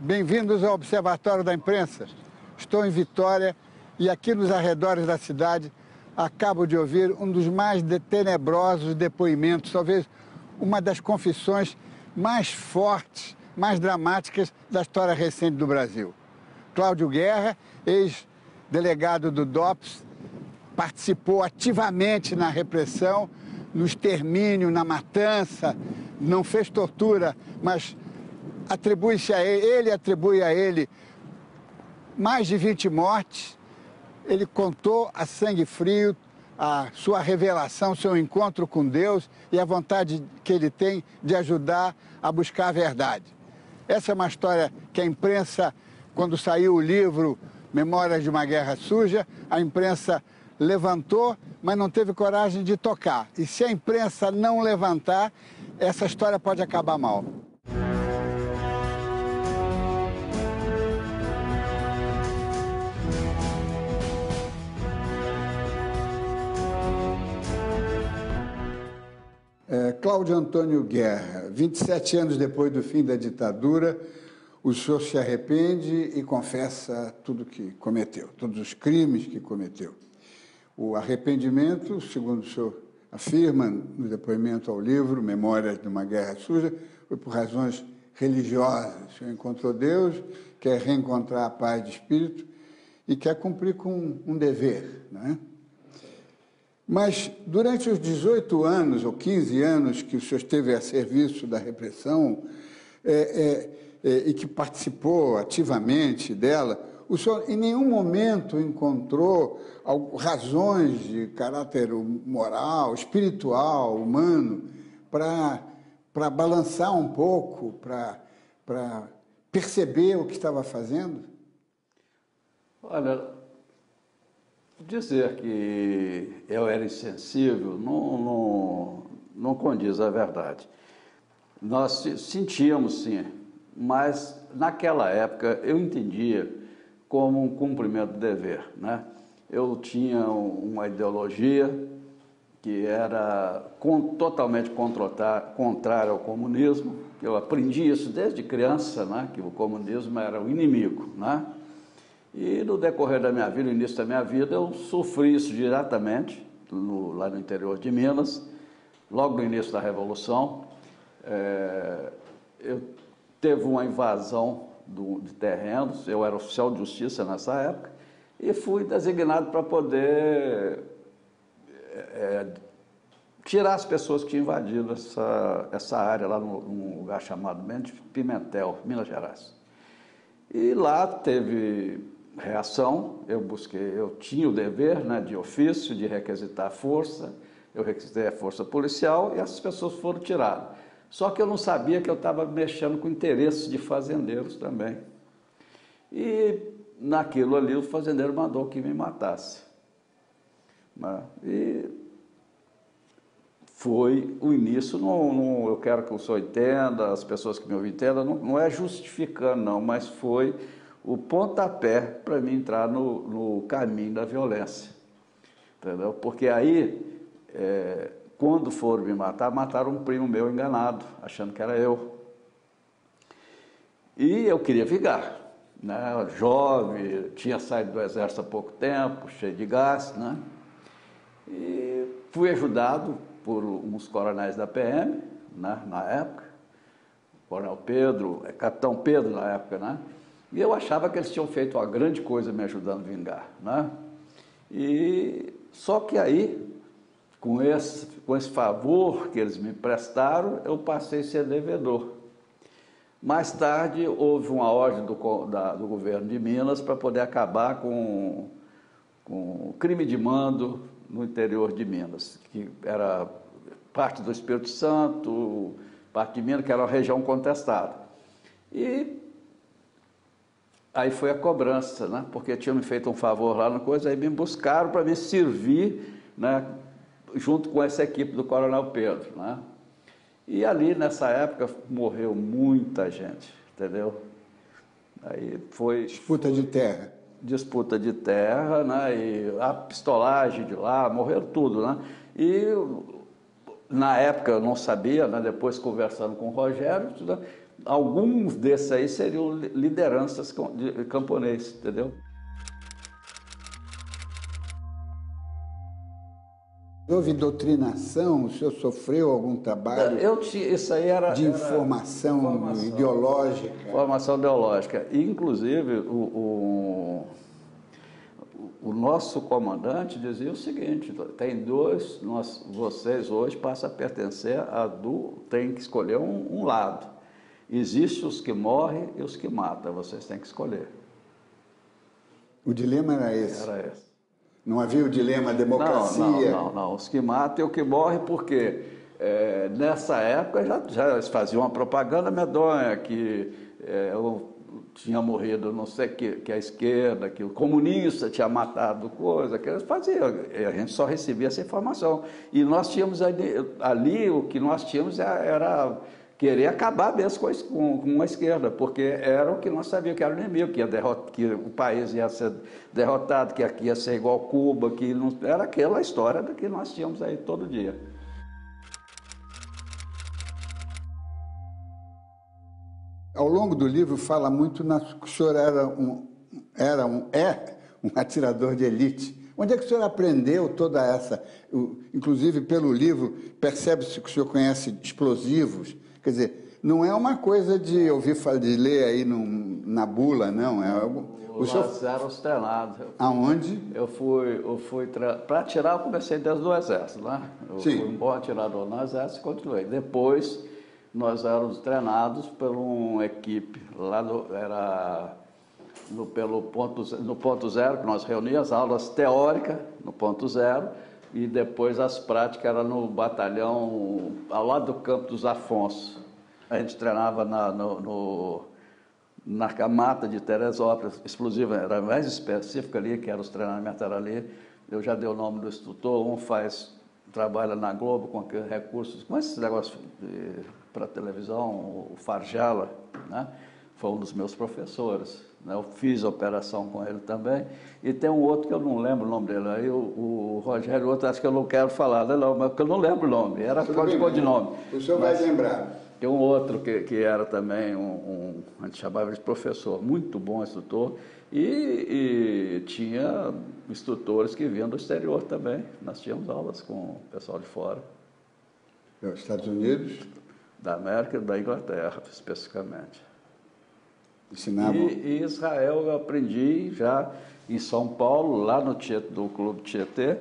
Bem-vindos ao Observatório da Imprensa. Estou em Vitória e aqui nos arredores da cidade acabo de ouvir um dos mais tenebrosos depoimentos, talvez uma das confissões mais fortes, mais dramáticas da história recente do Brasil. Cláudio Guerra, ex-delegado do DOPS, participou ativamente na repressão, no extermínio, na matança, não fez tortura, mas ele atribui a ele mais de 20 mortes. Ele contou a sangue frio a sua revelação, seu encontro com Deus e a vontade que ele tem de ajudar a buscar a verdade. Essa é uma história que a imprensa, quando saiu o livro Memórias de uma Guerra Suja, a imprensa levantou, mas não teve coragem de tocar. E se a imprensa não levantar, essa história pode acabar mal. Cláudio Antônio Guerra, 27 anos depois do fim da ditadura, o senhor se arrepende e confessa tudo que cometeu, todos os crimes que cometeu. O arrependimento, segundo o senhor afirma no depoimento ao livro Memórias de uma Guerra Suja, foi por razões religiosas. O senhor encontrou Deus, quer reencontrar a paz de espírito e quer cumprir com um dever, não é? Mas, durante os 18 anos ou 15 anos que o senhor esteve a serviço da repressão e que participou ativamente dela, o senhor em nenhum momento encontrou razões de caráter moral, espiritual, humano, para balançar um pouco, para perceber o que estava fazendo? Olha, dizer que eu era insensível não condiz a verdade. Nós sentíamos, sim, mas naquela época eu entendia como um cumprimento de dever, né? Eu tinha uma ideologia que era totalmente contrária ao comunismo. Eu aprendi isso desde criança, né? Que o comunismo era o inimigo, né? E no decorrer da minha vida, no início da minha vida, eu sofri isso diretamente, lá no interior de Minas, logo no início da Revolução. Teve uma invasão de terrenos, eu era oficial de justiça nessa época, e fui designado para poder tirar as pessoas que tinham invadido essa área lá num lugar chamado Pimentel, Minas Gerais. E lá teve reação, eu tinha o dever, né, de ofício, de requisitar a força, eu requisitei a força policial e essas pessoas foram tiradas. Só que eu não sabia que eu estava mexendo com interesses de fazendeiros também. E naquilo ali o fazendeiro mandou que me matasse. E foi o início, eu quero que o senhor entenda, as pessoas que me ouvem entendam, não é justificando não, mas foi o pontapé para mim entrar no caminho da violência, entendeu? Porque aí, quando foram me matar, mataram um primo meu enganado, achando que era eu. E eu queria vingar, né? Jovem, tinha saído do exército há pouco tempo, cheio de gás, né? E fui ajudado por uns coronéis da PM, né, na época, Coronel Pedro, Capitão Pedro na época, né? E eu achava que eles tinham feito uma grande coisa me ajudando a vingar, né? E só que aí, com esse favor que eles me prestaram, eu passei a ser devedor. Mais tarde, houve uma ordem do governo de Minas para poder acabar com o crime de mando no interior de Minas, que era parte do Espírito Santo, parte de Minas, que era uma região contestada. E aí foi a cobrança, né? Porque tinham me feito um favor lá na coisa, aí me buscaram para me servir, né, junto com essa equipe do Coronel Pedro, né? E ali, nessa época, morreu muita gente, entendeu? Aí foi... Disputa de terra. Disputa de terra, né? E a pistolagem de lá, morreram tudo, né? E na época eu não sabia, né? Depois conversando com o Rogério, né? alguns desses aí seriam lideranças de camponês, entendeu? Houve doutrinação? O senhor sofreu algum trabalho Isso aí era de informação ideológica? Formação ideológica. Inclusive, o nosso comandante dizia o seguinte: tem dois, vocês hoje passam a pertencer tem que escolher um lado. Existem os que morrem e os que matam, vocês têm que escolher. O dilema era esse? Era esse. Não havia o dilema democracia? Não. Os que matam e os que morrem, porque nessa época já faziam uma propaganda medonha que eu tinha morrido não sei que a esquerda, que o comunista tinha matado coisa, que eles faziam. A gente só recebia essa informação. E nós tínhamos ali o que nós tínhamos era querer acabar mesmo com a esquerda, porque era o que nós sabíamos que era o inimigo, que o país ia ser derrotado, que aqui ia ser igual Cuba, que não, era aquela história que nós tínhamos aí todo dia. Ao longo do livro fala muito que o senhor é um atirador de elite. Onde é que o senhor aprendeu toda essa... Inclusive, pelo livro, percebe-se que o senhor conhece explosivos. Quer dizer, não é uma coisa de ouvir falar, de ler aí na bula, não. É algo... Nós éramos treinados. Aonde? Para atirar, eu comecei desde o Exército, né? Sim. Fui um bom atirador no Exército e continuei. Depois, nós éramos treinados por uma equipe lá no ponto zero, que nós reuníamos as aulas teóricas no ponto zero, e depois as práticas eram no batalhão ao lado do Campo dos Afonso. A gente treinava na mata de Teresópolis, explosiva, era mais específico ali, que eram os treinamentos ali. Eu já dei o nome do instrutor, trabalha na Globo com aqueles recursos, com esses negócios para televisão, o Farjala, né? Foi um dos meus professores, né? Eu fiz a operação com ele também. E tem um outro que eu não lembro o nome dele, aí o Rogério, outro acho que eu não quero falar, não, mas porque eu não lembro o nome, era codinome. O senhor vai lembrar. Tem um outro que era também a gente chamava de professor, muito bom instrutor, e tinha instrutores que vinham do exterior também. Nós tínhamos aulas com o pessoal de fora. Dos Estados Unidos? Da América e da Inglaterra, especificamente. Ensinavam? E Israel eu aprendi já em São Paulo, lá no do Clube Tietê.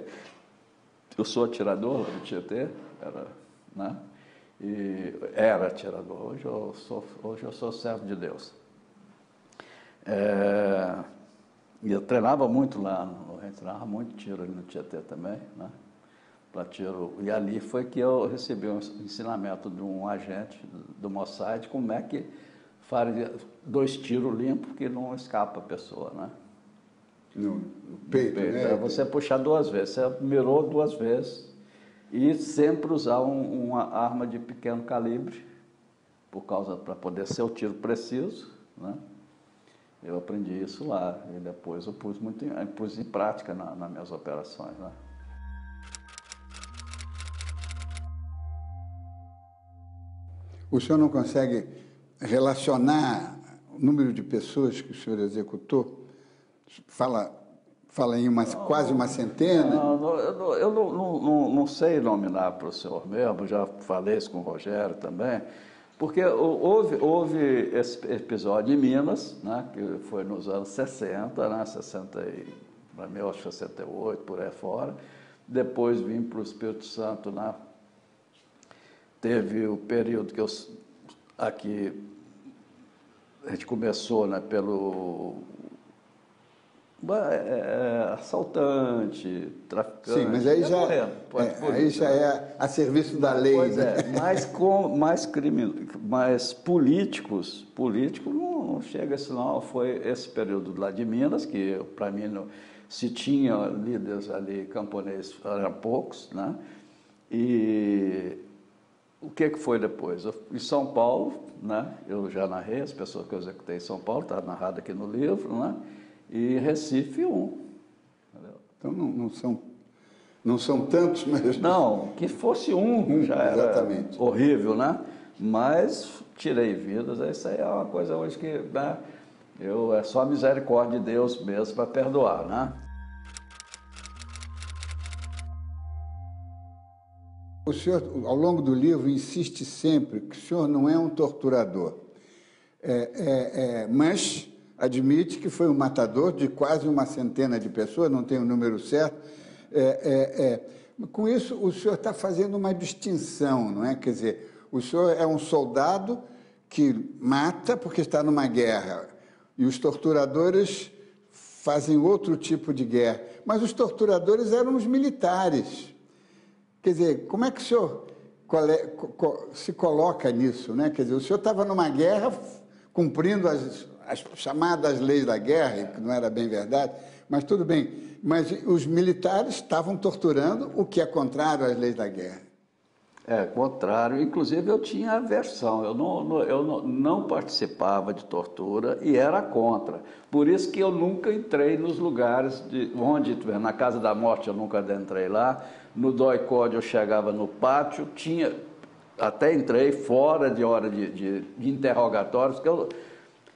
Eu sou atirador do Tietê, né? E era atirador, hoje eu sou servo de Deus. E eu treinava muito lá, a gente treinava muito tiro ali no Tietê também, né? Para tiro. E ali foi que eu recebi um ensinamento de um agente do Mossad, como é que faria 2 tiros limpos que não escapa a pessoa, né? No peito, né? É você puxar 2 vezes, você mirou 2 vezes. E sempre usar uma arma de pequeno calibre, para poder ser o tiro preciso, né? Eu aprendi isso lá e depois eu pus em prática nas minhas operações, né? O senhor não consegue relacionar o número de pessoas que o senhor executou? Fala em quase uma centena? Eu não sei nominar para o senhor mesmo, já falei isso com o Rogério também, porque houve esse episódio em Minas, né, que foi nos anos 60, né, 60 para mim, eu acho 68, por aí fora. Depois vim para o Espírito Santo, né. Teve o período que aqui a gente começou, né, pelo assaltante, traficante. Sim, mas aí já é a serviço da lei. Pois né? Mas políticos não chega a isso não. Foi esse período lá de Minas, que para mim, se tinha líderes ali camponeses, eram poucos, né? E o que foi depois? Em São Paulo, né? Eu já narrei, as pessoas que eu executei em São Paulo, está narrado aqui no livro, né? E Recife, 1. Então não são tantos, mas... Não, que fosse um já exatamente. Era horrível, né? Mas tirei vidas, isso aí é uma coisa hoje que, né, é só a misericórdia de Deus mesmo para perdoar, né? O senhor, ao longo do livro, insiste sempre que o senhor não é um torturador, mas admite que foi um matador de quase uma centena de pessoas, não tem o número certo. Com isso, o senhor está fazendo uma distinção, não é? Quer dizer, o senhor é um soldado que mata porque está numa guerra, e os torturadores fazem outro tipo de guerra. Mas os torturadores eram os militares. Quer dizer, como é que o senhor se coloca nisso, né? Quer dizer, o senhor estava numa guerra cumprindo as chamadas leis da guerra, que não era bem verdade, mas tudo bem. Mas os militares estavam torturando, o que é contrário às leis da guerra. É, contrário. Inclusive, eu tinha aversão, eu não participava de tortura e era contra. Por isso que eu nunca entrei nos lugares onde, na Casa da Morte eu nunca entrei lá, no DOI-CODE eu chegava no pátio, até entrei fora de hora de interrogatórios, porque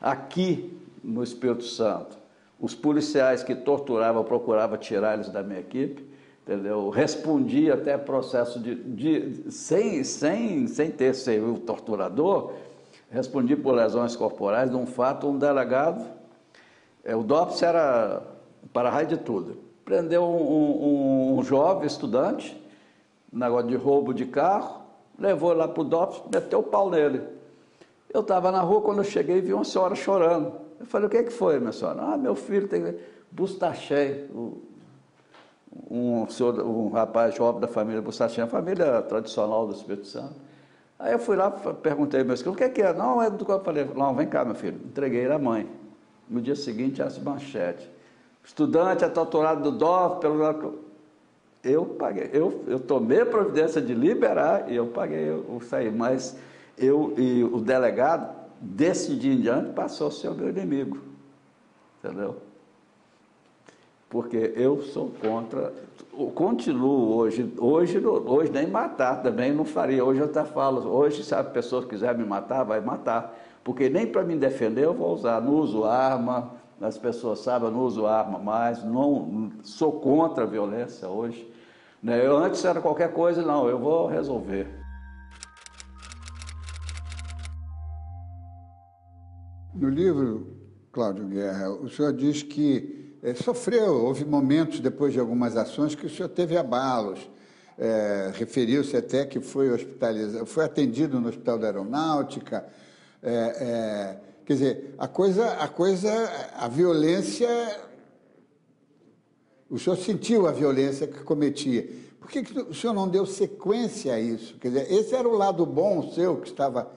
aqui no Espírito Santo, os policiais que torturavam, eu procurava tirar eles da minha equipe, entendeu? Respondia até processo sem ter sido torturador, respondi por lesões corporais de um fato, um delegado, o DOPS era para-raio de tudo, prendeu um jovem estudante, negócio de roubo de carro, levou lá para o DOPS, meteu o pau nele. Eu estava na rua, quando eu cheguei, vi uma senhora chorando. Eu falei, o que foi, minha senhora? Ah, meu filho tem Bustachê, um rapaz jovem da família Bustachê, a família tradicional do Espírito Santo. Aí eu fui lá, perguntei ao meu filho, o que é? Não, é do que eu falei. Não, vem cá, meu filho. Entreguei ele à mãe. No dia seguinte, essa manchete. Estudante é torturado do DOF pelo... Eu paguei. Eu tomei a providência de liberar e eu paguei o sair. Mas eu e o delegado, desse dia em diante, passou a ser o meu inimigo. Entendeu? Porque eu sou contra, continuo hoje nem matar também não faria, hoje eu até falo, hoje se a pessoa quiser me matar, vai matar, porque nem para me defender eu vou usar, não uso arma, as pessoas sabem, eu não uso arma mais, não, sou contra a violência hoje, né? Eu antes era qualquer coisa, não, eu vou resolver. No livro, Cláudio Guerra, o senhor diz que houve momentos depois de algumas ações que o senhor teve abalos, referiu-se até que foi hospitalizado, foi atendido no Hospital da Aeronáutica, quer dizer, a violência, o senhor sentiu a violência que cometia. Por que o senhor não deu sequência a isso? Quer dizer, esse era o lado bom seu, que estava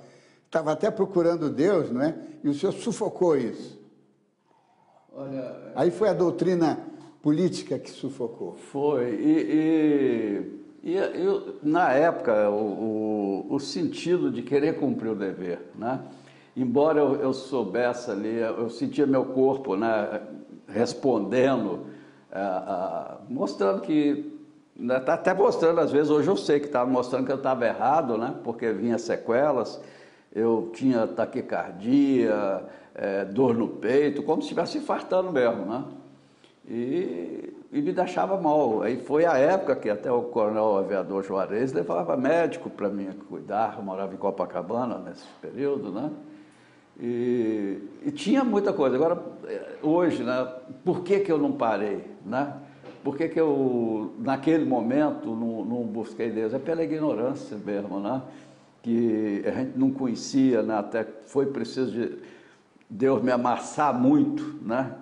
até procurando Deus, não é? E o senhor sufocou isso. Olha, aí foi a doutrina política que sufocou. Foi. Na época, o sentido de querer cumprir o dever, né? Embora eu soubesse ali, eu sentia meu corpo, né, respondendo, mostrando que... Está até mostrando, às vezes, hoje eu sei que estava mostrando que eu estava errado, né? Porque vinha sequelas, eu tinha taquicardia, dor no peito, como se estivesse infartando mesmo, né? E me deixava mal. Aí foi a época que até o coronel aviador Juarez levava médico para mim cuidar, eu morava em Copacabana nesse período, né? E tinha muita coisa. Agora, hoje, né, por que eu não parei, né? Por que eu, naquele momento, não busquei Deus? É pela ignorância mesmo, né? Que a gente não conhecia, né? Até foi preciso de Deus me amassar muito, né?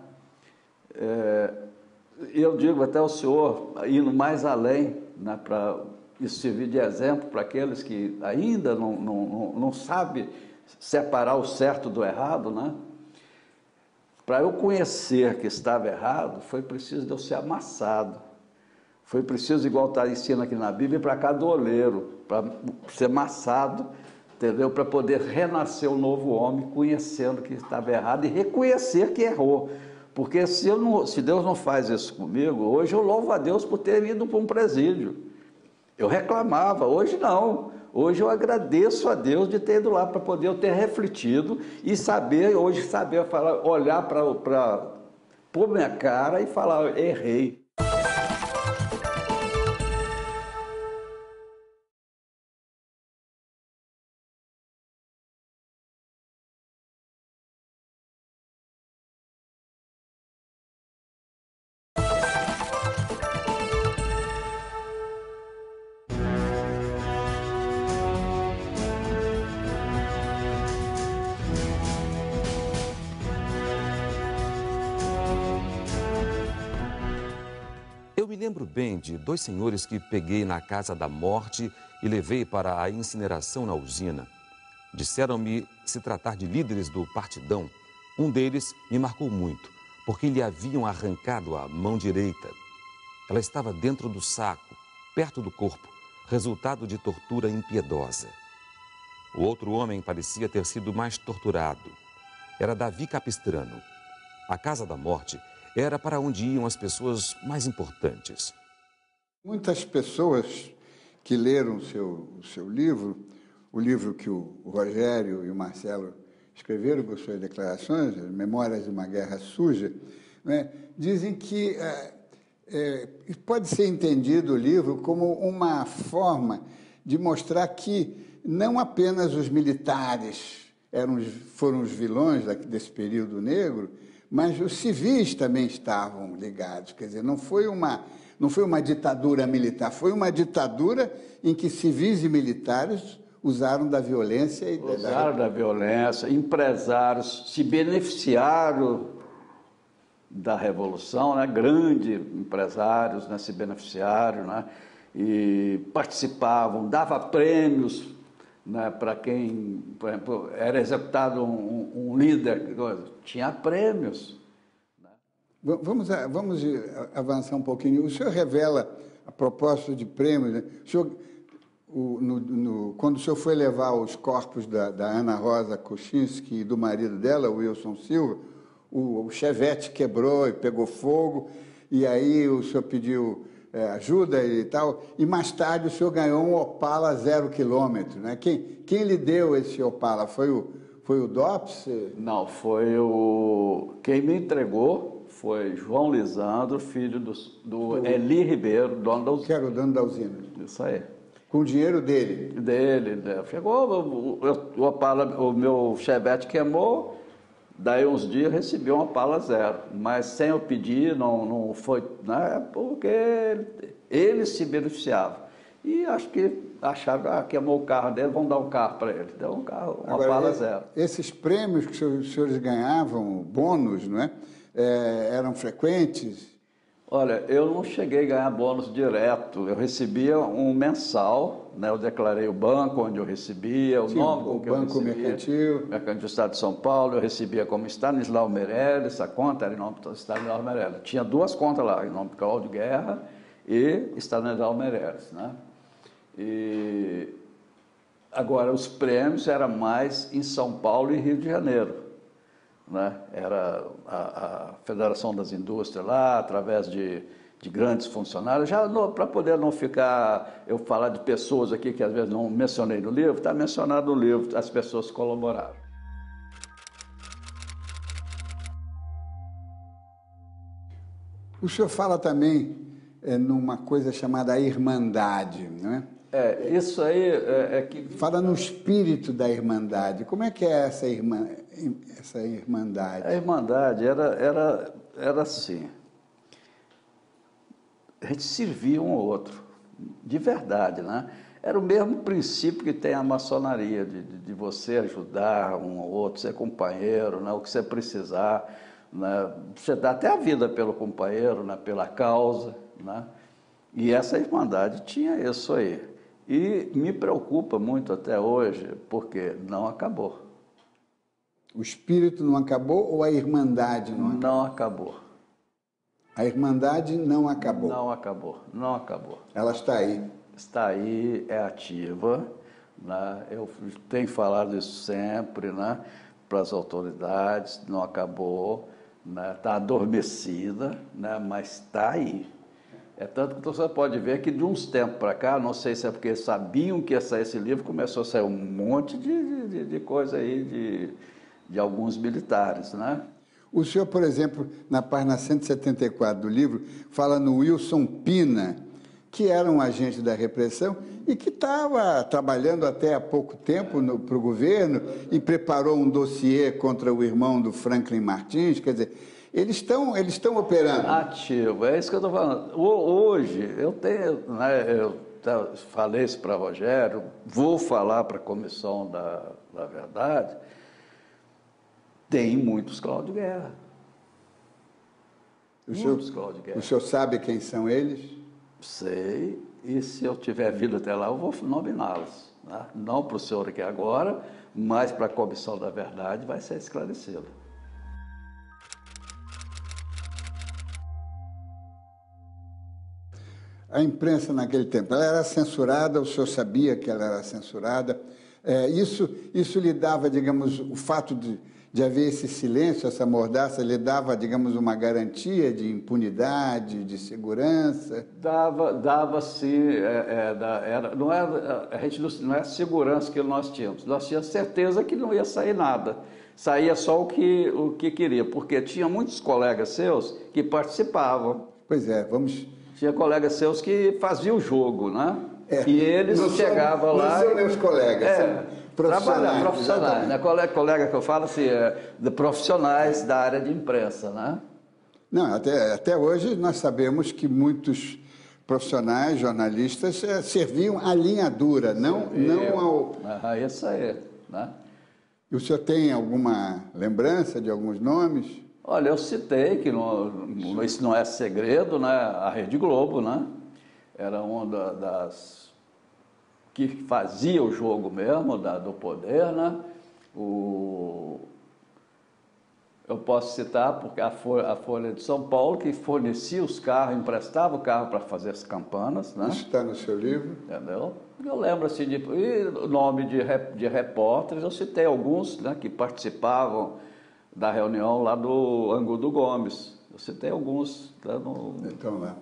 Eu digo até ao senhor, indo mais além, né, para isso servir de exemplo para aqueles que ainda não sabem separar o certo do errado, né? Para eu conhecer que estava errado, foi preciso de eu ser amassado. Foi preciso, igual está ensino aqui na Bíblia, ir para cá do oleiro, para ser amassado, entendeu? Para poder renascer um novo homem, conhecendo que estava errado e reconhecer que errou. Porque se Deus não faz isso comigo, hoje eu louvo a Deus por ter ido para um presídio. Eu reclamava, hoje não. Hoje eu agradeço a Deus de ter ido lá para poder eu ter refletido e saber, hoje saber falar, olhar para pôr minha cara e falar, errei. Eu me lembro bem de dois senhores que peguei na casa da morte e levei para a incineração na usina. Disseram-me se tratar de líderes do partidão. Um deles me marcou muito, porque lhe haviam arrancado a mão direita. Ela estava dentro do saco, perto do corpo, resultado de tortura impiedosa. O outro homem parecia ter sido mais torturado. Era Davi Capistrano. A casa da morte era para onde iam as pessoas mais importantes. Muitas pessoas que leram o seu livro, o livro que o Rogério e o Marcelo escreveram com suas declarações, Memórias de uma Guerra Suja, né, dizem que pode ser entendido o livro como uma forma de mostrar que não apenas os militares foram os vilões desse período negro, mas os civis também estavam ligados. Quer dizer, não foi uma ditadura militar, foi uma ditadura em que civis e militares usaram da violência. Usaram da violência, empresários se beneficiaram da Revolução, né? Grandes empresários, né, se beneficiaram, né? E participavam, dava prêmios, né, para quem, por exemplo, era executado um líder, tinha prêmios. Né? Vamos avançar um pouquinho. O senhor revela, a propósito de prêmios, né? O senhor, quando o senhor foi levar os corpos da Ana Rosa Kuczynski e do marido dela, o Wilson Silva, o Chevette quebrou e pegou fogo, e aí o senhor pediu ajuda e tal, e mais tarde o senhor ganhou um Opala 0 km, né? Quem lhe deu esse Opala? Foi o DOPS? Não, quem me entregou foi João Lisandro, filho do Eli Ribeiro, dono da usina. Que era o dono da usina. Isso aí. Com o dinheiro dele? Dele. Chegou, o Opala, o meu Chevette queimou, daí uns dias eu recebi um Opala 0, mas sem eu pedir, não foi, né, porque ele se beneficiava. E acho que acharam, queimou o carro dele, vamos dar um carro para ele. Deu um carro, um Opala 0. Esses prêmios que os senhores ganhavam, bônus, não é? Eram frequentes? Olha, eu não cheguei a ganhar bônus direto, eu recebia um mensal, né? Eu declarei o banco onde eu recebia, o nome com que eu recebia. O Banco Mercantil. Mercantil do Estado de São Paulo, eu recebia como Stanislau Meirelles, a conta era em nome do Stanislau Meirelles. Tinha duas contas lá, em nome de Cláudio Guerra e Stanislau Meirelles, né? E agora, os prêmios eram mais em São Paulo e Rio de Janeiro. Né? Era a Federação das Indústrias lá, através de grandes funcionários, já para poder não ficar, eu falar de pessoas aqui que às vezes não mencionei no livro, está mencionado no livro, as pessoas colaboraram. O senhor fala também numa coisa chamada Irmandade, não é? Isso aí é que... Fala no espírito da Irmandade. Como é que é essa Irmandade? A Irmandade era assim. A gente servia um ao outro, de verdade, né? Era o mesmo princípio que tem a maçonaria, de você ajudar um ao outro, ser companheiro, né? O que você precisar, né? Você dá até a vida pelo companheiro, né? Pela causa, né? E essa Irmandade tinha isso aí. E me preocupa muito até hoje, porque não acabou. O espírito não acabou ou a Irmandade não acabou? Não acabou. A Irmandade não acabou? Não acabou, não acabou. Ela está aí? Está aí, é ativa, né? Eu tenho falado isso sempre, né? Para as autoridades, não acabou, né? Está adormecida, né? Mas está aí. É tanto que você pode ver que de uns tempos para cá, não sei se é porque sabiam que ia sair esse livro, começou a sair um monte de coisa aí de alguns militares, né? O senhor, por exemplo, na página 174 do livro, fala no Wilson Pina, que era um agente da repressão e que estava trabalhando até há pouco tempo para o governo e preparou um dossiê contra o irmão do Franklin Martins, quer dizer, eles estão operando. Ativo, é isso que eu estou falando. Hoje, eu tenho, né, eu falei isso para Rogério, vou falar para a Comissão da Verdade, tem muitos Cláudio Guerra. O senhor sabe quem são eles? Sei, e se eu tiver vida até lá, eu vou nominá-los. Né? Não para o senhor aqui agora, mas para a Comissão da Verdade vai ser esclarecido. A imprensa naquele tempo, ela era censurada, o senhor sabia que ela era censurada. Isso lhe dava, digamos, o fato de haver esse silêncio, essa mordaça, lhe dava, digamos, uma garantia de impunidade, de segurança? Dava sim, a gente não é segurança que nós tínhamos certeza que não ia sair nada, saía só o que queria, porque tinha muitos colegas seus que participavam. Pois é, Tinha colegas seus que faziam o jogo, né? E eles chegavam lá... Não são meus colegas, são profissionais, né? Colega que eu falo assim, de profissionais da área de imprensa, né? Não, até hoje nós sabemos que muitos profissionais, jornalistas, serviam à linha dura, não ao... Isso aí, né? E o senhor tem alguma lembrança de alguns nomes? Olha, eu citei que isso não é segredo, né? A Rede Globo, né? Era uma das que fazia o jogo mesmo do poder, né? Eu posso citar porque a Folha de São Paulo, que fornecia os carros, emprestava o carro para fazer as campanas, né? Isso está no seu livro? Entendeu? Eu lembro assim o nome de repórteres, eu citei alguns, né, que participavam da reunião lá do Angudo Gomes. Eu citei alguns. Então, lá.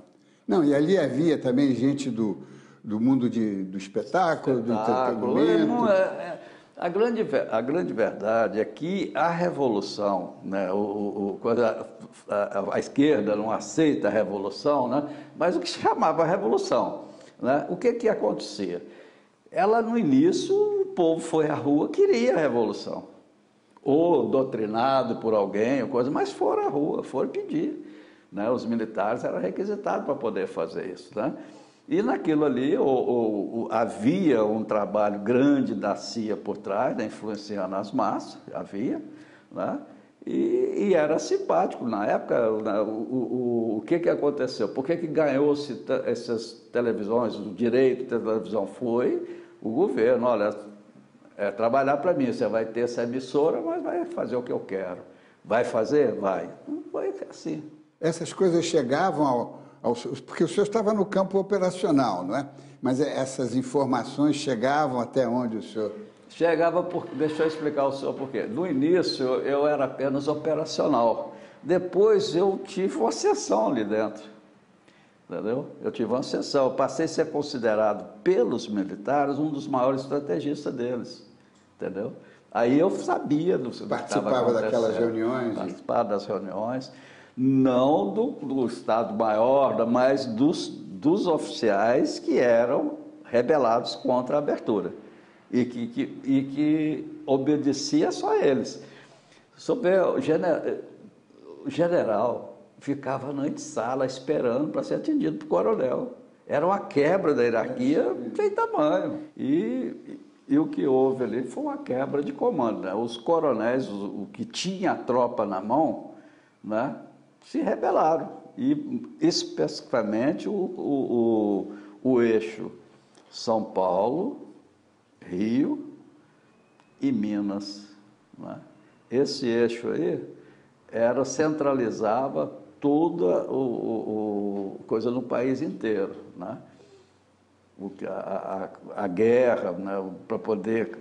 Não, e ali havia também gente do mundo do espetáculo, do entretenimento. A grande verdade é que a revolução, né, quando a esquerda não aceita a revolução, né, mas o que se chamava revolução, né, o que acontecia? Ela, no início, o povo foi à rua, queria a revolução. Ou doutrinado por alguém, ou coisa, mas foram à rua, foram pedir. Né? Os militares eram requisitados para poder fazer isso. Né? E naquilo ali havia um trabalho grande da CIA por trás, né? Influenciando as massas, havia, né? E era simpático. Na época, né? O que aconteceu? Por que ganhou-se essas televisões, o direito da televisão? Foi o governo, olha... trabalhar para mim, você vai ter essa emissora, mas vai fazer o que eu quero. Vai fazer? Vai. Não foi assim. Essas coisas chegavam porque o senhor estava no campo operacional, não é? Mas essas informações chegavam até onde o senhor... Chegava, deixa eu explicar ao senhor por quê. No início, eu era apenas operacional. Depois, eu tive uma sessão ali dentro. Entendeu? Eu tive uma sessão. Eu passei a ser considerado pelos militares um dos maiores estrategistas deles. Entendeu? Aí eu sabia do que participava daquelas reuniões? Participava das reuniões, não do Estado-Maior, mas dos oficiais que eram rebelados contra a abertura e que obedecia só a eles. O general ficava na antessala esperando para ser atendido por coronel. Era uma quebra da hierarquia sem tamanho. E o que houve ali foi uma quebra de comando. Né? Os coronéis, o que tinha a tropa na mão, né, se rebelaram. E especificamente o eixo São Paulo, Rio e Minas. Né? Esse eixo aí centralizava toda coisa no país inteiro, né? A guerra, né? Para poder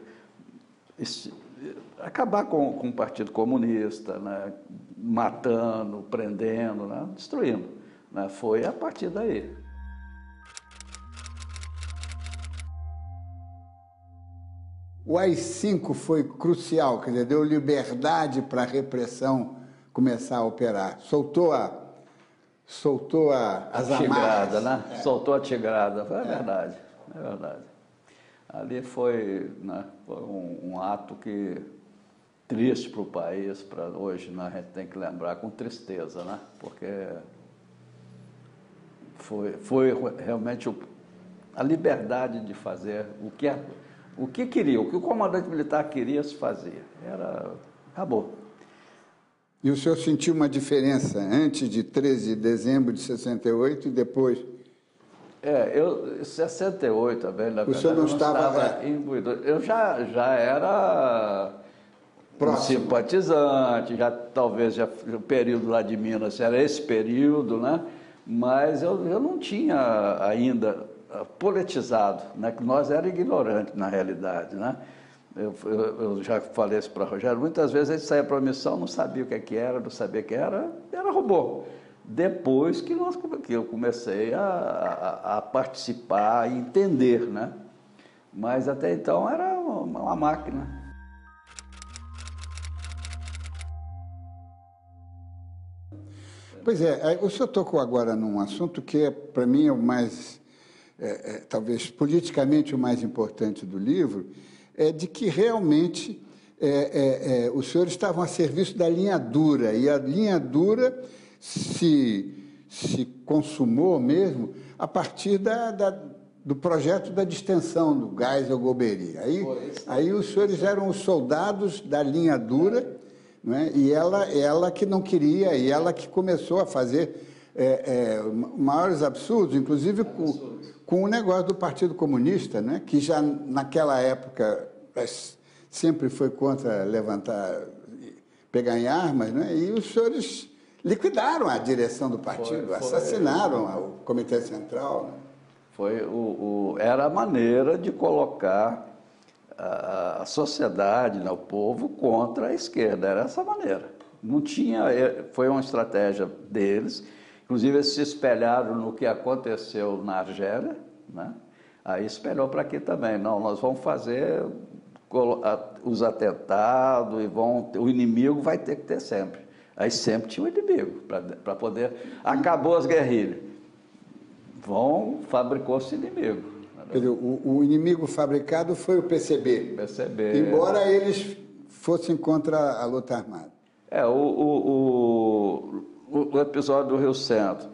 acabar com o Partido Comunista, né? Matando, prendendo, né? Destruindo. Né? Foi a partir daí. O AI-5 foi crucial, quer dizer, deu liberdade para a repressão começar a operar. Soltou as tigrada, amarras. né? Soltou a tigrada. É verdade, é verdade. Ali foi, né, foi um ato que triste para o país, para hoje, né, a gente tem que lembrar com tristeza, né? Porque foi realmente a liberdade de fazer o que queria, o que o comandante militar queria se fazia. Acabou. E o senhor sentiu uma diferença antes de 13 de dezembro de 68 e depois? Em 68 também, na verdade, o senhor não estava imbuído. Eu já era próximo, simpatizante, o período lá de Minas era esse período, né? Mas eu não tinha ainda politizado, né? Que nós era ignorante na realidade, né? Eu já falei isso para o Rogério, muitas vezes a gente saía para a missão, não sabia o que era, não sabia o que era robô. Depois que eu comecei a participar e entender, né? Mas até então era uma máquina. Pois é, o senhor tocou agora num assunto que, para mim, é o mais, talvez politicamente o mais importante do livro, é de que realmente os senhores estavam a serviço da linha dura, e a linha dura se consumou mesmo a partir do projeto da distensão do Geisel Golbery. Aí os senhores eram os soldados da linha dura, não é? E ela que não queria, e ela que começou a fazer maiores absurdos, inclusive com o negócio do Partido Comunista, né? Que já naquela época sempre foi contra pegar em armas, né? E os senhores liquidaram a direção do partido, assassinaram o Comitê Central. Né? Era a maneira de colocar a sociedade, né, o povo, contra a esquerda. Era essa maneira. Não tinha, foi uma estratégia deles. Inclusive, eles se espelharam no que aconteceu na Argélia, né? Aí espelhou para aqui também. Não, nós vamos fazer os atentados, o inimigo vai ter que ter sempre. Aí sempre tinha um inimigo para poder... Acabou as guerrilhas. Fabricou-se inimigo. Quer dizer, o inimigo fabricado foi o PCB. Embora eles fossem contra a luta armada. O episódio do Rio Centro,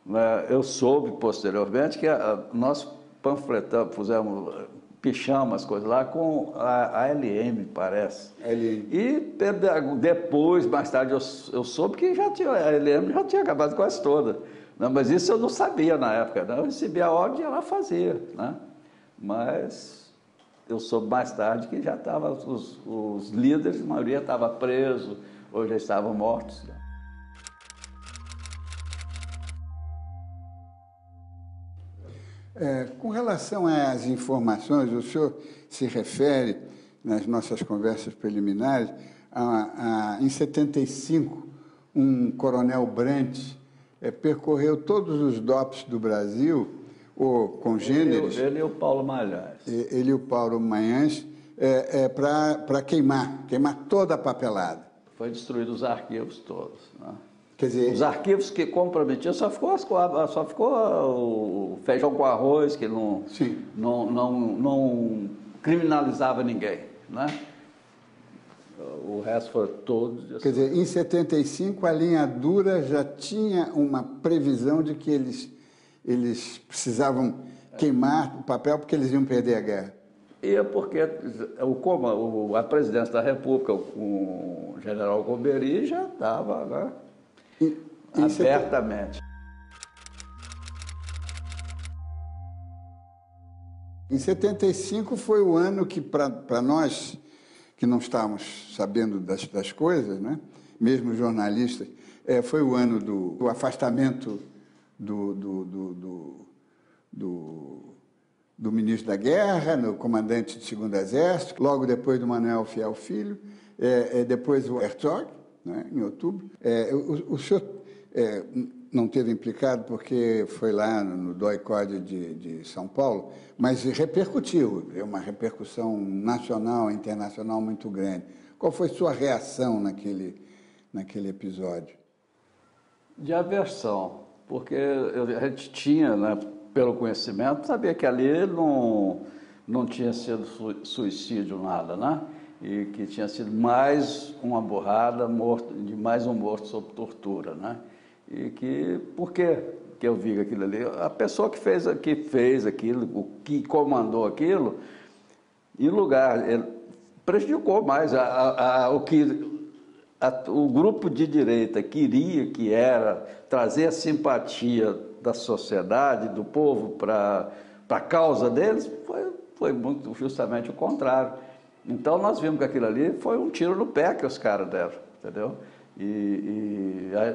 né, eu soube posteriormente que nós panfletamos, pichamos as coisas lá com a LM, parece. LM. E depois, mais tarde, eu soube que a LM já tinha acabado quase toda. Não, mas isso eu não sabia na época, né? Eu recebia a ordem e ela fazia, né? Mas eu soube mais tarde que já estavam os líderes, a maioria estava preso, ou já estavam mortos. Né? Com relação às informações, o senhor se refere, nas nossas conversas preliminares, em 75, um coronel Brandt percorreu todos os DOPS do Brasil, ou congêneres... Ele e o Paulo Malhães. Ele e o Paulo Malhães, para queimar toda a papelada. Foi destruído os arquivos todos, né? Quer dizer, os arquivos que comprometiam, só ficou o feijão com arroz, que não criminalizava ninguém, né? O resto foi todo... Quer dizer, em 75, a linha dura já tinha uma previsão de que eles precisavam queimar o papel porque eles iam perder a guerra. E porque a presidência da República, o general Golbery, já estava... Né? Abertamente. Em 75 foi o ano que, para nós, que não estávamos sabendo das coisas, né? Mesmo jornalistas, foi o ano do afastamento do ministro da Guerra, no comandante do 2º Exército, logo depois do Manuel Fiel Filho, depois o Herzog, né, em outubro. O senhor não teve implicado porque foi lá no DOI-CODE de São Paulo, mas repercutiu, é uma repercussão nacional, internacional muito grande. Qual foi sua reação naquele episódio? De aversão, porque a gente tinha, né, pelo conhecimento, sabia que ali não tinha sido suicídio nada, né? E que tinha sido mais uma burrada, de mais um morto sob tortura, né? E que, por que eu vi aquilo ali? A pessoa que fez aquilo, o que comandou aquilo, em lugar, ele prejudicou mais o grupo de direita queria, que era trazer a simpatia da sociedade, do povo, para a causa deles, foi muito justamente o contrário. Então, nós vimos que aquilo ali foi um tiro no pé que os caras deram, entendeu?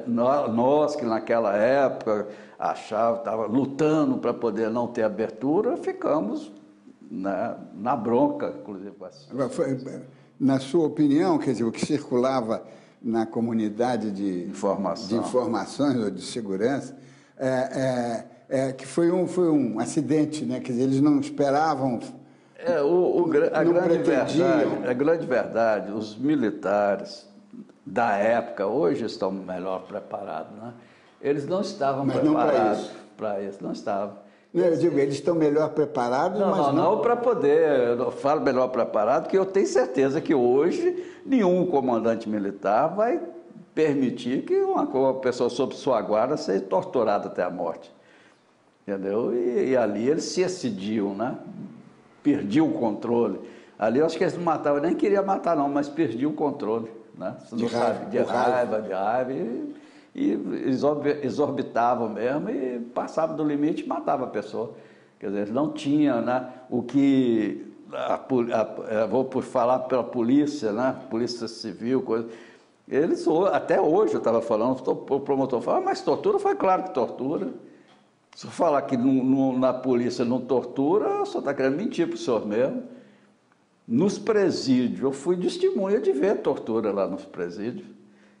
Nós que naquela época estava lutando para poder não ter abertura, ficamos na bronca, inclusive. Agora, na sua opinião, quer dizer, o que circulava na comunidade de informações ou de segurança que foi um acidente, né? Quer dizer, eles não esperavam. A grande verdade, os militares da época, hoje estão melhor preparados, né? Eles não estavam preparados para isso, não estavam. Não, eu digo, eles estão melhor preparados, mas não para poder, eu falo melhor preparado, porque eu tenho certeza que hoje nenhum comandante militar vai permitir que uma pessoa sob sua guarda seja torturada até a morte, entendeu? E ali eles se excediam, né? Perdiam o controle. Ali eu acho que eles não matavam, nem queriam matar não, mas perdiam o controle, né? De raiva, e exorbitavam mesmo e passavam do limite e matavam a pessoa. Quer dizer, não tinha, né, o que, vou falar pela polícia, né, polícia civil, coisa, eles, até hoje eu estava falando, o promotor falou, mas tortura? Foi claro que tortura. Se eu falar que na polícia não tortura, só está querendo mentir para o senhor mesmo. Nos presídios, eu fui testemunha de ver tortura lá nos presídios.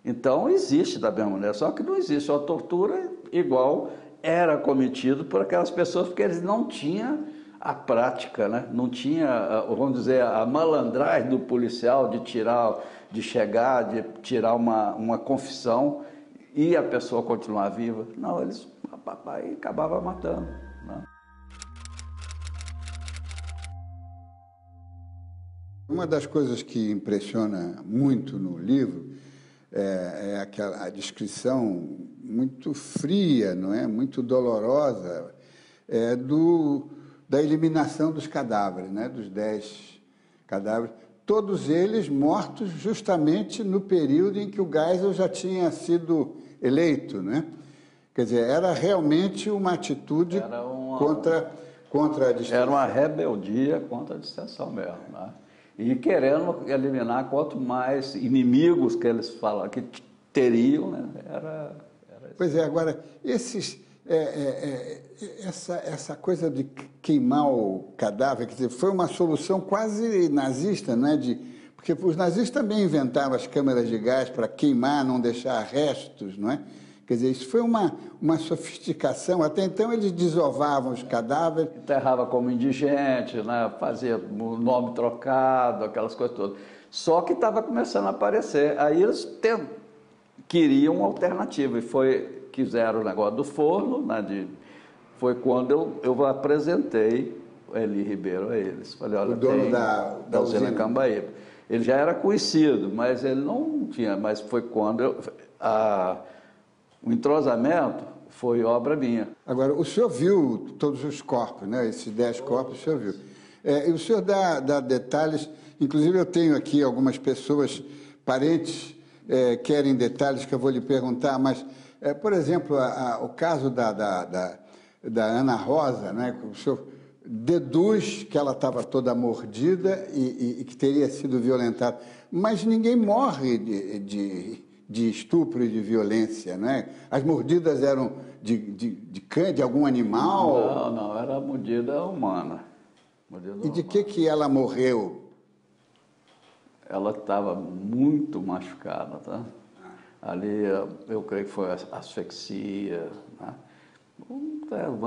Então, existe da mesma maneira, só que não existe uma tortura igual era cometido por aquelas pessoas, porque eles não tinham a prática, né? Não tinha, vamos dizer, a malandragem do policial de chegar, de tirar uma confissão e a pessoa continuar viva. Não, eles acabavam matando, né? Uma das coisas que impressiona muito no livro a descrição muito fria, não é? Muito dolorosa, da eliminação dos cadáveres, né? Dos 10 cadáveres, todos eles mortos justamente no período em que o Geisel já tinha sido eleito, né? Quer dizer, era realmente uma atitude contra a distensão. Era uma rebeldia contra a distensão mesmo, né? E querendo eliminar quanto mais inimigos que eles falam que teriam, né? Era Pois é, agora, essa coisa de queimar o cadáver, quer dizer, foi uma solução quase nazista, não é? Porque os nazistas também inventaram as câmeras de gás para queimar, não deixar restos, não é? Quer dizer, isso foi uma sofisticação. Até então eles desovavam os cadáveres. Enterrava como indigente, né? Fazia o nome trocado, aquelas coisas todas. Só que estava começando a aparecer. Aí eles queriam uma alternativa e quiseram o negócio do forno, né? Foi quando eu apresentei o Eli Ribeiro a eles. Falei, olha, o dono da usina Cambaíba. Ele já era conhecido, mas ele não tinha. Mas foi quando o entrosamento foi obra minha. Agora, o senhor viu todos os corpos, né? Esses 10 corpos o senhor viu. E o senhor dá detalhes, inclusive eu tenho aqui algumas pessoas, parentes, querem detalhes que eu vou lhe perguntar, mas, por exemplo, o caso da Ana Rosa, né? O senhor deduz que ela estava toda mordida e que teria sido violentada, mas ninguém morre de estupro e de violência, né? As mordidas eram de algum animal? Não, era mordida humana. E de que ela morreu? Ela estava muito machucada, tá? Ali, eu creio que foi asfixia, né?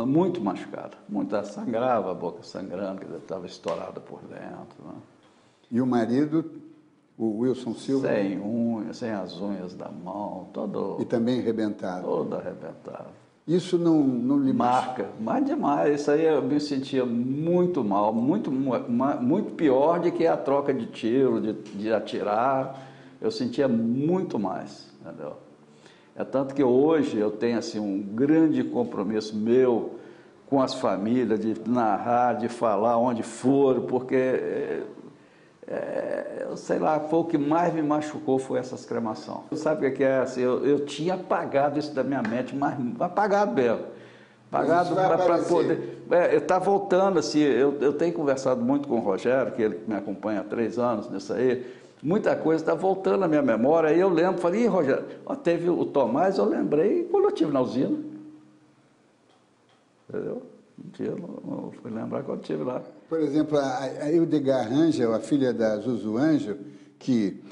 Muito machucada, muito sangrava, a boca sangrando, que estava estourada por dentro, né? E o marido, o Wilson Silva? Sem unhas, sem as unhas da mão, todo... E também arrebentado? Todo arrebentado. Isso não lhe... Marca, mas demais. Isso aí eu me sentia muito mal, muito pior do que a troca de tiro, de atirar. Eu sentia muito mais, entendeu? É tanto que hoje eu tenho assim, um grande compromisso meu com as famílias, de narrar, de falar onde for, porque, eu sei lá, foi o que mais me machucou, foi essas cremações. Sabe o que é? Assim, eu tinha apagado isso da minha mente, mas apagado mesmo. Apagado para poder... está voltando, assim, eu tenho conversado muito com o Rogério, que ele me acompanha há 3 anos nisso aí. Muita coisa está voltando à minha memória, aí eu lembro, falei, ih, Rogério, teve o Tomás, eu lembrei quando eu estive na usina. Entendeu? Não fui lembrar quando eu estive lá. Por exemplo, a Hildegard Rangel, a filha da Zuzu Rangel, que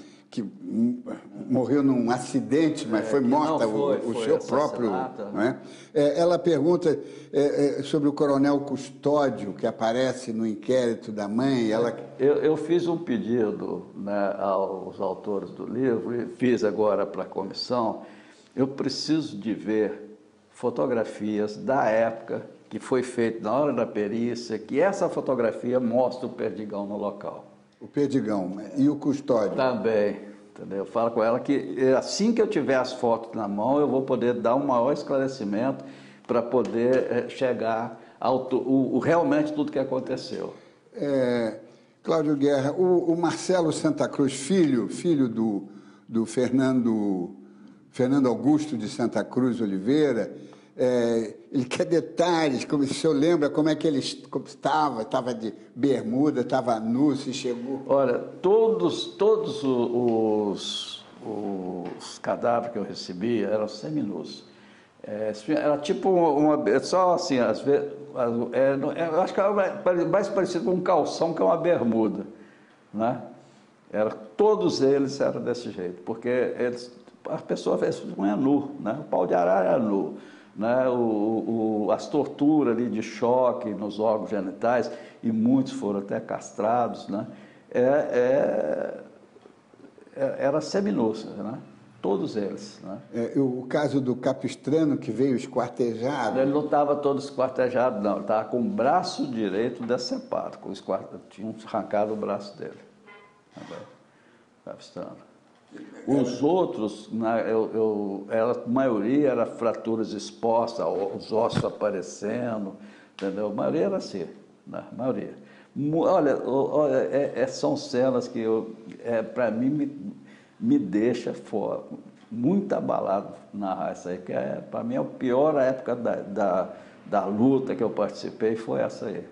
morreu num acidente, mas foi morta, o seu próprio... Não é? Ela pergunta sobre o coronel Custódio, que aparece no inquérito da mãe. Eu fiz um pedido, né, aos autores do livro, e fiz agora para a comissão. Eu preciso de ver fotografias da época que foi feito na hora da perícia, que essa fotografia mostra o Perdigão no local. O Perdigão e o Custódio. Também, entendeu? Eu falo com ela que assim que eu tiver as fotos na mão, eu vou poder dar um maior esclarecimento para poder chegar ao realmente tudo que aconteceu. Cláudio Guerra, o Marcelo Santa Cruz, filho do Fernando Augusto de Santa Cruz Oliveira, ele quer detalhes, como o senhor lembra como é que ele estava de bermuda, estava nu, se chegou... Olha, todos os cadáveres que eu recebi eram seminus. Era tipo só assim, às vezes, eu acho que era mais parecido com um calção que uma bermuda, né? Todos eles eram desse jeito, porque as pessoas não é nu, né? O pau de arara é nu. Né, as torturas ali de choque nos órgãos genitais, e muitos foram até castrados, né, era seminus, né, todos eles. Né. O caso do Capistrano, que veio esquartejado... Ele não estava todo esquartejado, não, ele estava com o braço direito decepado, tinham arrancado o braço dele. Capistrano. Os outros, a maioria era fraturas expostas, os ossos aparecendo, entendeu? A maioria era assim, né? A maioria. Olha, são cenas que, para mim, me deixa muito abalado narrar isso aí, que para mim é a pior época da luta que eu participei, foi essa aí.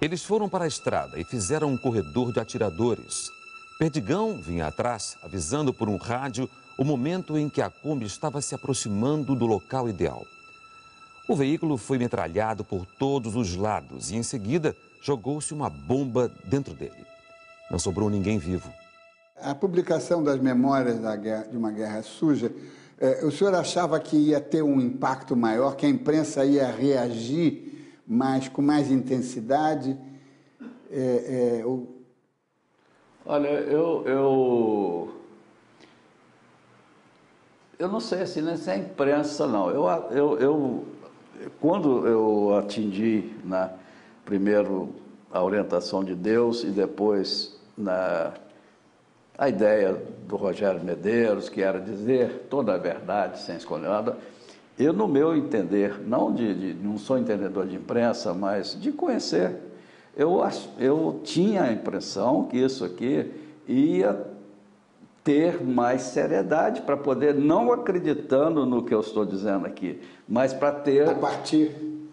Eles foram para a estrada e fizeram um corredor de atiradores. Perdigão vinha atrás, avisando por um rádio o momento em que a Kombi estava se aproximando do local ideal. O veículo foi metralhado por todos os lados e, em seguida, jogou-se uma bomba dentro dele. Não sobrou ninguém vivo. A publicação das memórias de uma guerra suja, o senhor achava que ia ter um impacto maior, que a imprensa ia reagir com mais intensidade? Olha, eu não sei assim, nem se é imprensa, não. Quando eu atingi, né, primeiro a orientação de Deus e depois a ideia do Rogério Medeiros, que era dizer toda a verdade sem escolher nada, eu, no meu entender, não sou entendedor de imprensa, mas de conhecer, eu tinha a impressão que isso aqui ia ter mais seriedade, para poder, não acreditando no que eu estou dizendo aqui, mas para ter...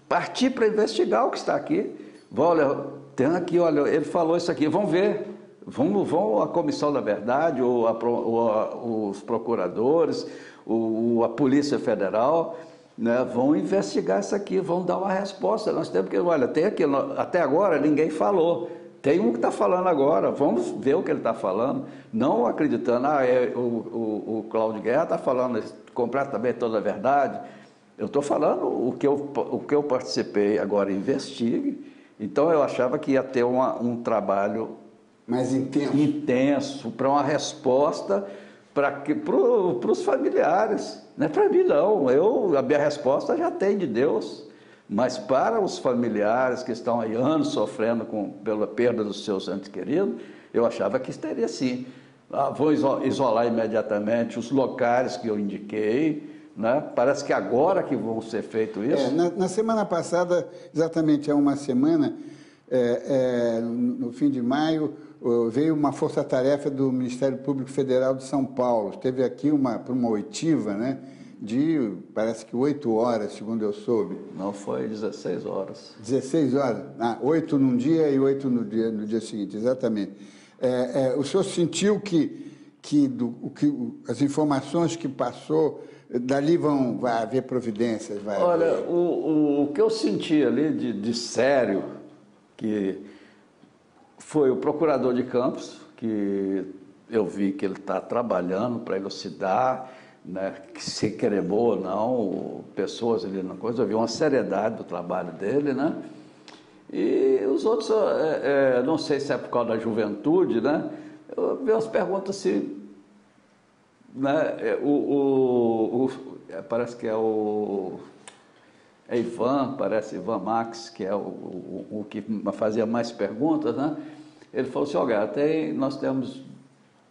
Partir para investigar o que está aqui. Olha, tem aqui, olha, ele falou isso aqui, vamos ver. Vão a Comissão da Verdade, ou os procuradores, a Polícia Federal, né, vão investigar isso aqui, vão dar uma resposta. Nós temos que, olha, tem aqui, até agora ninguém falou. Tem um que está falando agora, vamos ver o que ele está falando, não acreditando, o Cláudio Guerra está falando completamente toda a verdade. Eu estou falando o que eu participei, agora investigue. Então eu achava que ia ter um trabalho mais intenso para uma resposta para os familiares. Não é para mim, não. A minha resposta já tem de Deus. Mas para os familiares que estão aí anos sofrendo pela perda dos seus entes queridos, eu achava que teria sim. Vou isolar imediatamente os locais que eu indiquei, né? Parece que agora que vão ser feito isso. Na semana passada, exatamente há uma semana, no fim de maio, veio uma força-tarefa do Ministério Público Federal de São Paulo. Teve aqui para uma oitiva, né? De, parece que 8 horas, segundo eu soube. Não, foi 16 horas. 16 horas? 8 num dia e 8 no dia seguinte, exatamente. O senhor sentiu que as informações que passou, dali vai haver providências? Olha, o que eu senti ali de sério, que foi o procurador de Campos, que eu vi que ele está trabalhando para elucidar, né, que se queremou ou não, pessoas ali na coisa, eu vi uma seriedade do trabalho dele, né? E os outros, não sei se é por causa da juventude, né? Eu vi umas perguntas assim, né? Parece que é Ivan, parece Ivan Max, que é o que fazia mais perguntas, né? Ele falou assim, olha, nós temos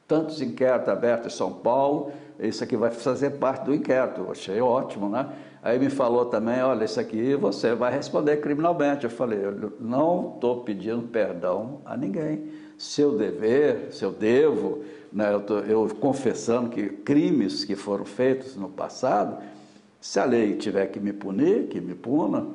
tantos inquéritos abertos em São Paulo, isso aqui vai fazer parte do inquérito. Eu achei ótimo, né? Aí me falou também, olha, isso aqui você vai responder criminalmente. Eu falei, eu não estou pedindo perdão a ninguém. Seu dever, se eu devo, né, eu confessando que crimes que foram feitos no passado, se a lei tiver que me punir, que me puna,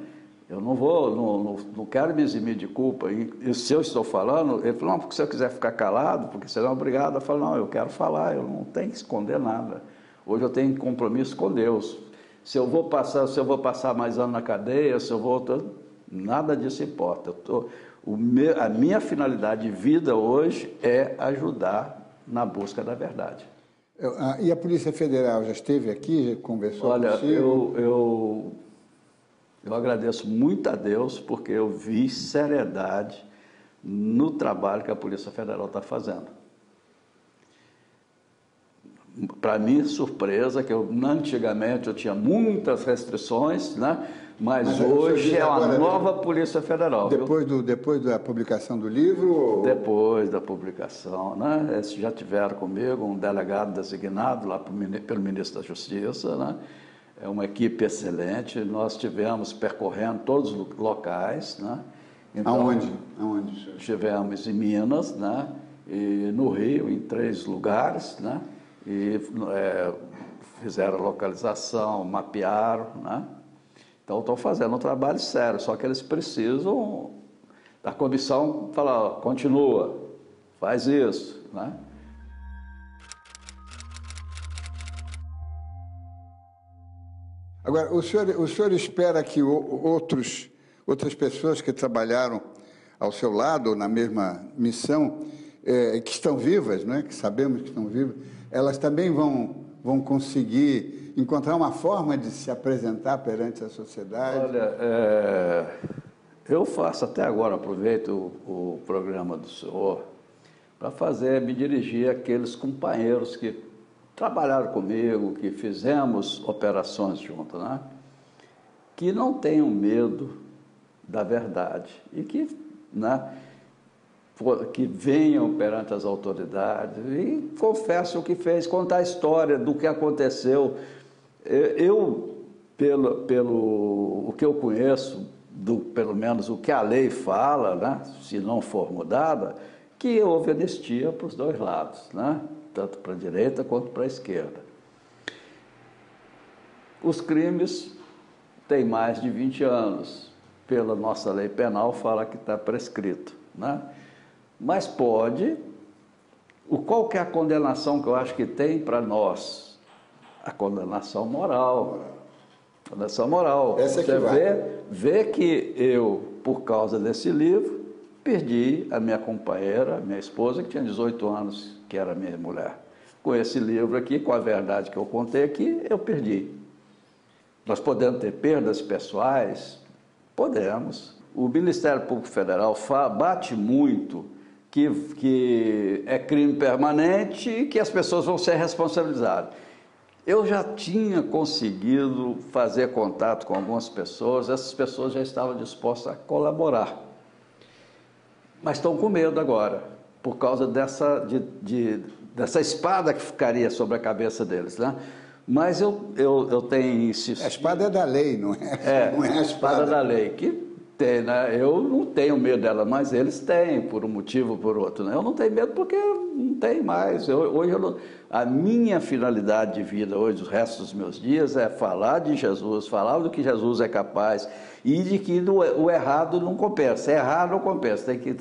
eu não quero me eximir de culpa. E se eu estou falando, ele falou, não, porque se eu quiser ficar calado, porque você não é obrigado, eu falo, não, eu quero falar, eu não tenho que esconder nada. Hoje eu tenho compromisso com Deus. Se eu vou passar mais anos na cadeia, nada disso importa. A minha finalidade de vida hoje é ajudar na busca da verdade. E a Polícia Federal já esteve aqui, já conversou consigo? Olha, eu agradeço muito a Deus porque eu vi seriedade no trabalho que a Polícia Federal está fazendo. Para minha surpresa, que antigamente eu tinha muitas restrições, né? Mas hoje é uma nova Polícia Federal. Depois da publicação do livro? Ou... Depois da publicação, né? Eles já tiveram comigo um delegado designado lá pelo Ministro da Justiça, né? É uma equipe excelente, nós estivemos percorrendo todos os locais, né? Então, Aonde? Estivemos em Minas, né? E no Rio, em 3 lugares, né? E fizeram a localização, mapearam, né? Então estão fazendo um trabalho sério, só que eles precisam da comissão falar, ó, continua, faz isso, né? Agora, o senhor espera que outras pessoas que trabalharam ao seu lado, ou na mesma missão, que estão vivas, né, que sabemos que estão vivas, elas também vão conseguir encontrar uma forma de se apresentar perante a sociedade? Olha, eu faço até agora, aproveito o programa do senhor para me dirigir àqueles companheiros que trabalharam comigo, que fizemos operações juntos, né? Que não tenham medo da verdade e que, né, que venham perante as autoridades e confessem o que fez, contar a história do que aconteceu. Pelo o que eu conheço, pelo menos o que a lei fala, né, se não for mudada, que houve anistia para os 2 lados, né? tanto para a direita quanto para a esquerda. Os crimes têm mais de 20 anos. Pela nossa lei penal, fala que está prescrito, né? Mas pode... Qual que é a condenação que eu acho que tem para nós? A condenação moral. Condenação moral. Essa Você vê que eu, por causa desse livro, perdi a minha companheira, minha esposa, que tinha 18 anos, que era minha mulher. Com esse livro aqui, com a verdade que eu contei aqui, eu perdi. Nós podemos ter perdas pessoais? Podemos. O Ministério Público Federal bate muito que é crime permanente e que as pessoas vão ser responsabilizadas. Eu já tinha conseguido fazer contato com algumas pessoas, essas pessoas já estavam dispostas a colaborar. Mas estão com medo agora, por causa dessa espada que ficaria sobre a cabeça deles, né? Mas eu tenho insistido... A espada é da lei, não é? Não é a espada da lei, que tem, né? Eu não tenho medo dela, mas eles têm, por um motivo ou por outro, né? Eu não tenho medo porque não tem mais. A minha finalidade de vida hoje, os restos dos meus dias, é falar de Jesus, falar do que Jesus é capaz e de que o errado não compensa. Errar não compensa, tem que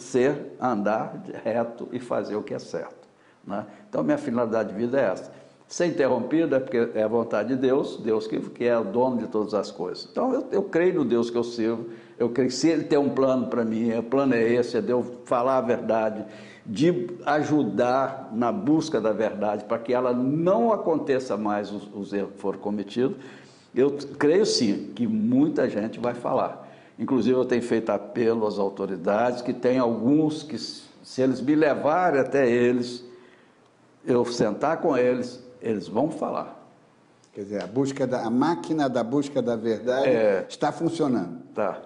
andar reto e fazer o que é certo, né? Então, minha finalidade de vida é essa. Ser interrompido é porque é a vontade de Deus, Deus que é o dono de todas as coisas. Então, eu creio no Deus que eu sirvo, eu creio que se Ele tem um plano para mim, o plano é esse, é de eu falar a verdade, de ajudar na busca da verdade, para que ela não aconteça mais os erros que foram cometidos. Eu creio sim que muita gente vai falar. Inclusive, eu tenho feito apelo às autoridades, que tem alguns que, se eles me levarem até eles, eu sentar com eles, eles vão falar. Quer dizer, a máquina da busca da verdade está funcionando. Tá.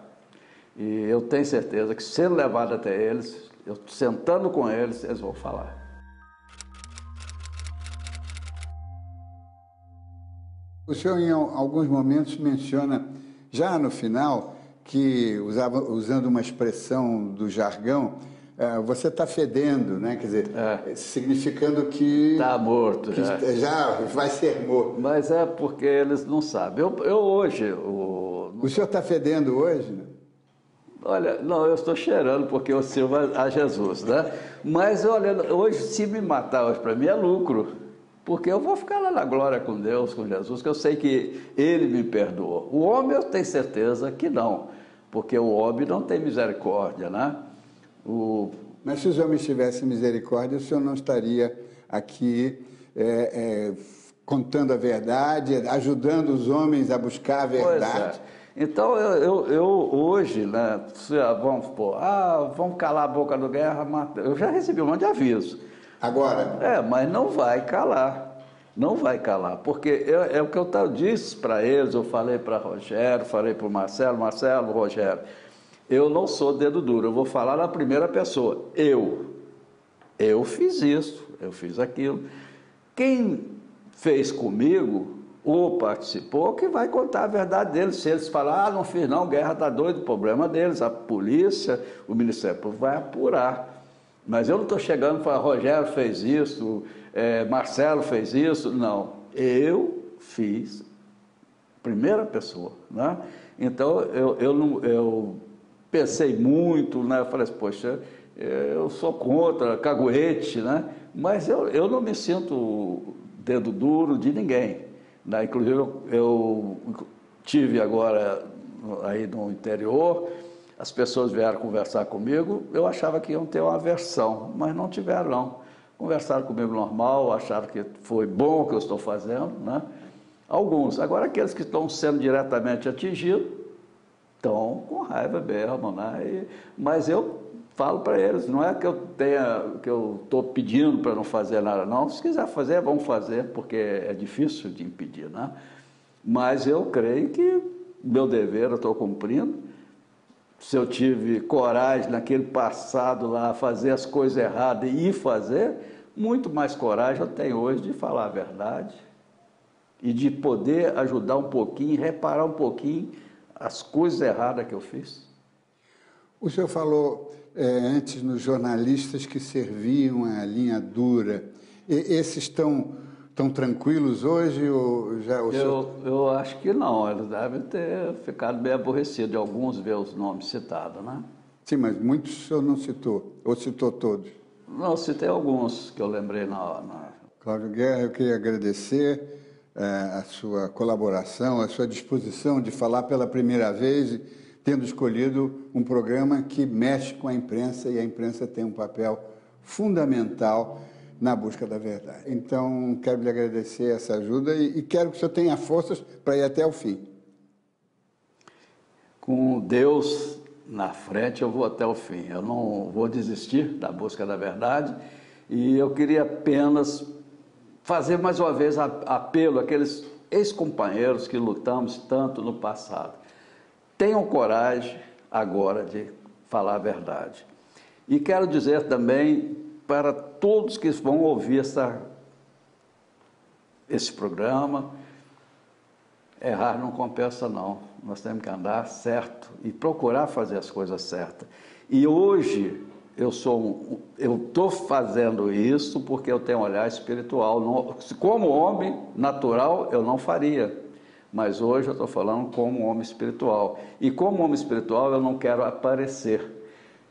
E eu tenho certeza que, sendo levado até eles, eu sentando com eles, eles vão falar. O senhor, em alguns momentos, menciona, já no final, que, usando uma expressão do jargão, você está fedendo, né? Quer dizer, significando que... Está morto, que já vai ser morto. Mas é porque eles não sabem. Eu hoje... O senhor está fedendo hoje? Olha, não, eu estou cheirando porque eu sirvo a Jesus, né? Mas, olha, hoje, se me matar hoje, para mim é lucro. Porque eu vou ficar lá na glória com Deus, com Jesus, que eu sei que Ele me perdoou. O homem eu tenho certeza que não, porque o homem não tem misericórdia, né? Mas se os homens tivessem misericórdia, o senhor não estaria aqui contando a verdade, ajudando os homens a buscar a verdade. Pois é. Então, eu hoje, né, vamos pôr, vamos calar a boca do Guerra, eu já recebi um monte de aviso. Agora? Mas não vai calar, não vai calar, porque é o que eu disse para eles, eu falei para Rogério, falei para o Marcelo, Rogério, eu não sou dedo duro, eu vou falar na primeira pessoa, eu fiz isso, eu fiz aquilo. Quem fez comigo ou participou, que vai contar a verdade deles. Se eles falarem, não fiz não, Guerra está doido, o problema deles, a polícia, o Ministério Público vai apurar. Mas eu não estou chegando e falando, Rogério fez isso, Marcelo fez isso, não. Eu fiz, primeira pessoa, né? Então, eu pensei muito, né? Eu falei assim, poxa, eu sou contra, caguete, né? Mas eu não me sinto dedo duro de ninguém, né? Inclusive, eu tive agora aí no interior, as pessoas vieram conversar comigo, eu achava que iam ter uma aversão, mas não tiveram, não. Conversaram comigo normal, acharam que foi bom o que eu estou fazendo, né? Alguns. Agora, aqueles que estão sendo diretamente atingidos, estão com raiva mesmo, né? Mas eu falo para eles, não é que eu estou pedindo para não fazer nada, não. Se quiser fazer, vamos fazer, porque é difícil de impedir, né? Mas eu creio que meu dever eu estou cumprindo. Se eu tive coragem naquele passado lá, fazer as coisas erradas e fazer, muito mais coragem eu tenho hoje de falar a verdade e de poder ajudar um pouquinho, reparar um pouquinho as coisas erradas que eu fiz. O senhor falou antes nos jornalistas que serviam a linha dura. Esses estão tranquilos hoje? Ou já, eu acho que não, eles devem ter ficado bem aborrecidos de alguns ver os nomes citados, né? Sim, mas muitos o senhor não citou, ou citou todos? Não, citei alguns que eu lembrei na hora. Cláudio Guerra, eu queria agradecer a sua colaboração, a sua disposição de falar pela primeira vez, tendo escolhido um programa que mexe com a imprensa, e a imprensa tem um papel fundamental na busca da verdade. Então, quero lhe agradecer essa ajuda e quero que o senhor tenha forças para ir até o fim. Com Deus na frente, eu vou até o fim. Eu não vou desistir da busca da verdade, e eu queria apenas fazer mais uma vez apelo àqueles ex-companheiros que lutamos tanto no passado. Tenham coragem agora de falar a verdade. E quero dizer também para todos que vão ouvir esse programa, errar não compensa não. Nós temos que andar certo e procurar fazer as coisas certas. E hoje eu estou fazendo isso porque eu tenho um olhar espiritual. Não, como homem natural eu não faria, mas hoje eu estou falando como homem espiritual. E como homem espiritual eu não quero aparecer.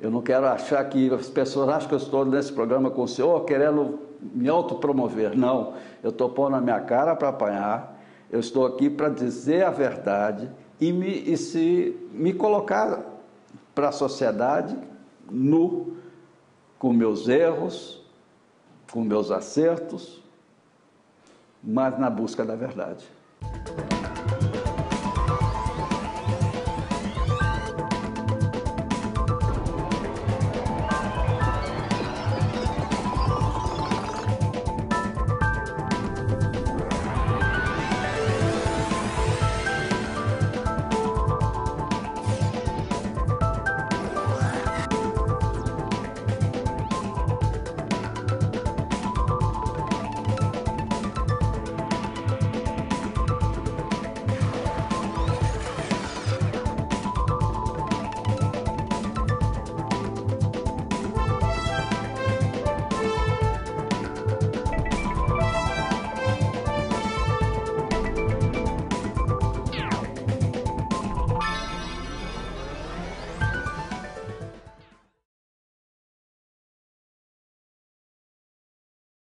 Eu não quero achar que as pessoas acham que eu estou nesse programa com o senhor querendo me autopromover. Não, eu estou pondo a minha cara para apanhar, eu estou aqui para dizer a verdade e me colocar para a sociedade nu, com meus erros, com meus acertos, mas na busca da verdade.